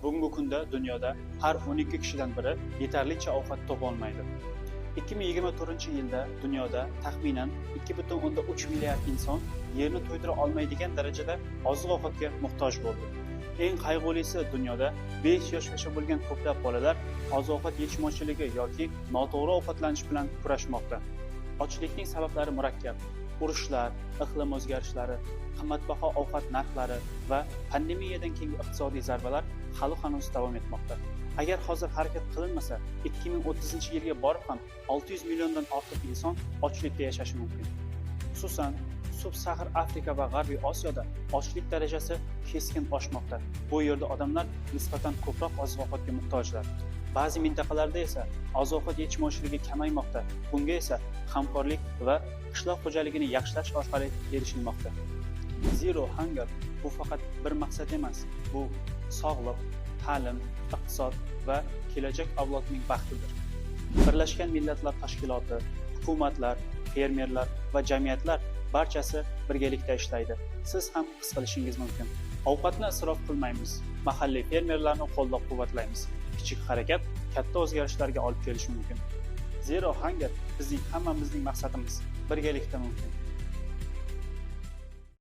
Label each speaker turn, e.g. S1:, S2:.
S1: Bugungi kunda dunyoda har 12 kishidan biri yetarlicha ovqat topolmaydi. 2024-yilda dunyoda taxminan 2,3 milliard inson yerni to'ydira olmaydigan darajada oziq-ovqatga muhtoj bo'ldi. Eng qayg'ulisi, dunyoda 5 yoshgacha bo'lgan ko'plab bolalar oziq-ovqat yetishmovchiligi yoki noto'g'ri ovqatlanish bilan kurashmoqda. Ochlikning sabablari murakkab. Urushlar, iqlim o'zgarishlari, qimmatbaho ovqat narxlari va pandemiyadan keyingi iqtisodiy zarbalar hali hanuz davom etmoqda. Agar hozir harakat qilinmasa, 2030-yilga borib ham 600 milliondan ortiq inson ochlikda yashashi mumkin. Xususan, Sub-Sahar Afrika va G'arbiy Osiyoda ochlik darajasi keskin oshmoqda. Bu yerda odamlar nisbatan ko'proq oziq-ovqatga muhtojlar. Ba'zi mintaqalarda esa oziq-ovqat yetishmovchiligi kamaymoqda. Bunga esa hamkorlik va qishloq xo'jaligini yaxshilash orqali erishilmoqda. Zero Hunger bu faqat bir maqsad emas, bu sog'liq, ta'lim, iqtisod va kelajak avlodning baxtidir. Birlashgan Millatlar Tashkiloti, hukumatlar, fermerlar va jamiyatlar barchasi birgalikda ishlaydi. Siz ham his qilishingiz mumkin. Ovqatni isrof qilmaymiz. Mahalliy fermerlarni qo'llab-quvvatlaymiz. Kichik harakat katta o'zgarishlarga olib kelishi mumkin. Zero Hunger bizning hammamizning maqsadimiz. Birgalikda mumkin.